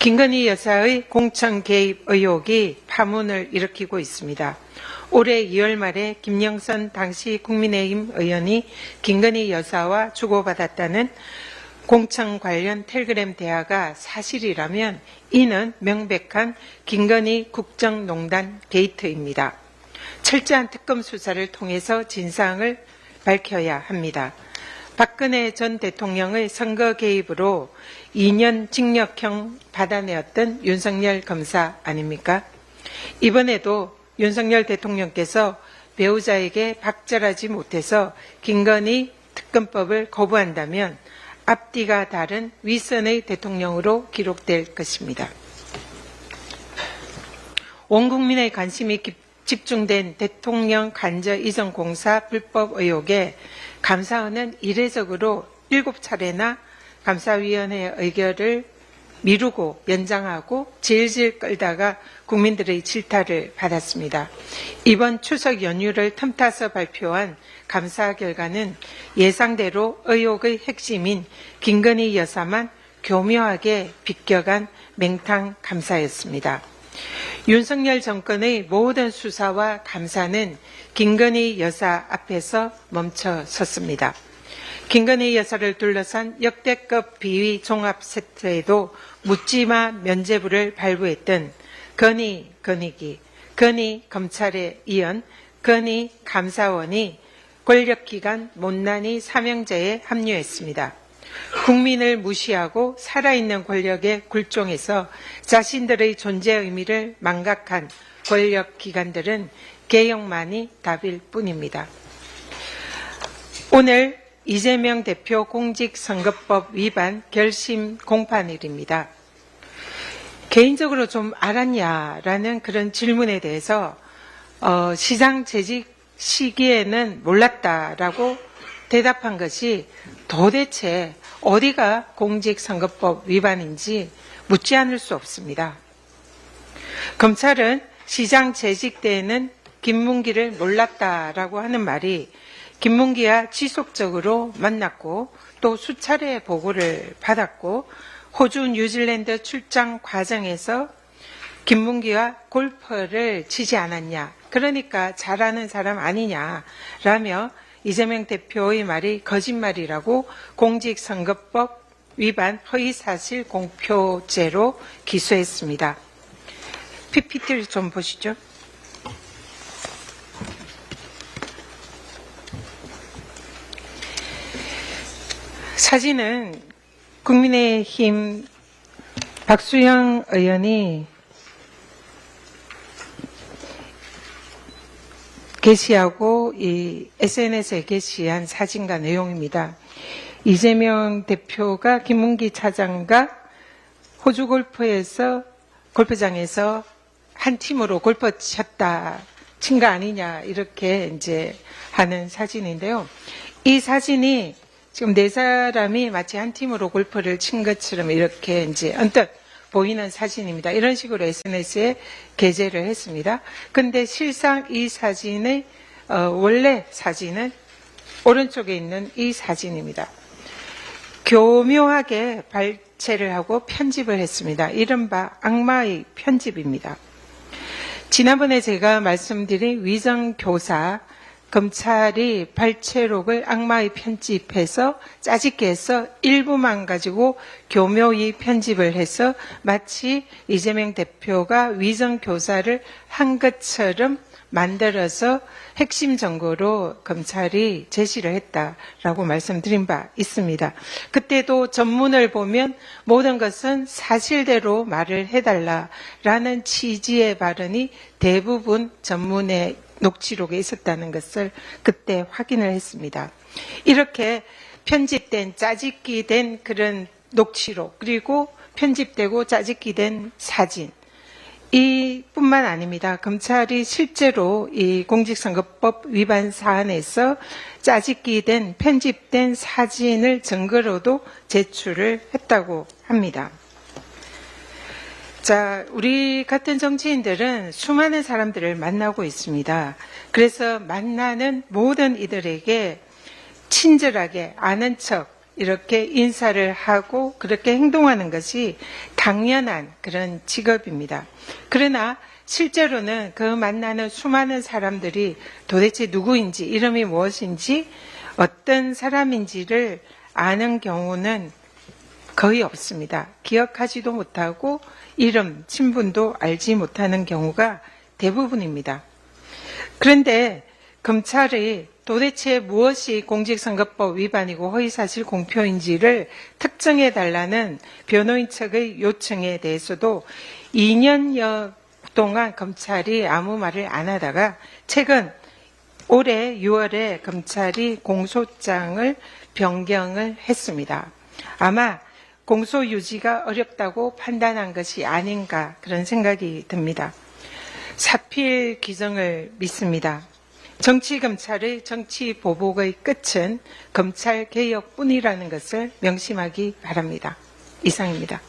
김건희 여사의 공천 개입 의혹이 파문을 일으키고 있습니다. 올해 2월 말에 김영선 당시 국민의힘 의원이 김건희 여사와 주고받았다는 공천 관련 텔그램 대화가 사실이라면 이는 명백한 김건희 국정농단 게이트입니다. 철저한 특검 수사를 통해서 진상을 밝혀야 합니다. 박근혜 전 대통령의 선거 개입으로 2년 징역형 받아내었던 윤석열 검사 아닙니까? 이번에도 윤석열 대통령께서 배우자에게 박절하지 못해서 김건희 특검법을 거부한다면 앞뒤가 다른 윗선의 대통령으로 기록될 것입니다. 온 국민의 관심이 집중된 대통령 간접 이전 공사 불법 의혹에 감사원은 이례적으로 7차례나 감사위원회 의결을 미루고 연장하고 질질 끌다가 국민들의 질타를 받았습니다. 이번 추석 연휴를 틈타서 발표한 감사 결과는 예상대로 의혹의 핵심인 김건희 여사만 교묘하게 비껴간 맹탕 감사였습니다. 윤석열 정권의 모든 수사와 감사는 김건희 여사 앞에서 멈춰 섰습니다. 김건희 여사를 둘러싼 역대급 비위 종합 세트에도 묻지마 면죄부를 발부했던 건희 건희기, 건희 검찰에 이은 건희 감사원이 권력기관 못난이 사명제에 합류했습니다. 국민을 무시하고 살아있는 권력에 굴종해서 자신들의 존재 의미를 망각한 권력기관들은 개혁만이 답일 뿐입니다. 오늘 이재명 대표 공직선거법 위반 결심 공판일입니다. 개인적으로 좀 알았냐라는 그런 질문에 대해서 시장 재직 시기에는 몰랐다라고 대답한 것이 도대체 어디가 공직선거법 위반인지 묻지 않을 수 없습니다. 검찰은 시장 재직 때에는 김문기를 몰랐다라고 하는 말이 김문기와 지속적으로 만났고 또 수차례 보고를 받았고 호주 뉴질랜드 출장 과정에서 김문기와 골프를 치지 않았냐, 그러니까 잘하는 사람 아니냐라며 이재명 대표의 말이 거짓말이라고 공직선거법 위반 허위사실 공표죄로 기소했습니다. PPT를 좀 보시죠. 사진은 국민의힘 박수영 의원이 게시하고 이 SNS에 게시한 사진과 내용입니다. 이재명 대표가 김문기 차장과 호주 골프장에서 한 팀으로 골프 쳤다, 친 거 아니냐, 이렇게 이제 하는 사진인데요. 이 사진이 지금 네 사람이 마치 한 팀으로 골프를 친 것처럼 이렇게 이제 언뜻 보이는 사진입니다. 이런 식으로 SNS에 게재를 했습니다. 근데 실상 이 사진의 원래 사진은 오른쪽에 있는 이 사진입니다. 교묘하게 발췌를 하고 편집을 했습니다. 이른바 악마의 편집입니다. 지난번에 제가 말씀드린 위정교사, 검찰이 발췌록을 악마의 편집해서 짜집게 해서 일부만 가지고 교묘히 편집을 해서 마치 이재명 대표가 위정교사를 한 것처럼 만들어서 핵심 정보로 검찰이 제시를 했다라고 말씀드린 바 있습니다. 그때도 전문을 보면 모든 것은 사실대로 말을 해달라라는 취지의 발언이 대부분 전문의 녹취록에 있었다는 것을 그때 확인을 했습니다. 이렇게 편집된 짜집기 된 그런 녹취록, 그리고 편집되고 짜집기 된 사진, 이뿐만 아닙니다. 검찰이 실제로 이 공직선거법 위반 사안에서 짜집기 된 편집된 사진을 증거로도 제출을 했다고 합니다. 자, 우리 같은 정치인들은 수많은 사람들을 만나고 있습니다. 그래서 만나는 모든 이들에게 친절하게 아는 척, 이렇게 인사를 하고 그렇게 행동하는 것이 당연한 그런 직업입니다. 그러나 실제로는 그 만나는 수많은 사람들이 도대체 누구인지, 이름이 무엇인지, 어떤 사람인지를 아는 경우는 거의 없습니다. 기억하지도 못하고 이름, 친분도 알지 못하는 경우가 대부분입니다. 그런데 검찰이 도대체 무엇이 공직선거법 위반이고 허위사실 공표인지를 특정해달라는 변호인 측의 요청에 대해서도 2년여 동안 검찰이 아무 말을 안 하다가 최근 올해 6월에 검찰이 공소장을 변경을 했습니다. 아마 공소 유지가 어렵다고 판단한 것이 아닌가 그런 생각이 듭니다. 사필 규정을 믿습니다. 정치검찰의 정치보복의 끝은 검찰개혁뿐이라는 것을 명심하기 바랍니다. 이상입니다.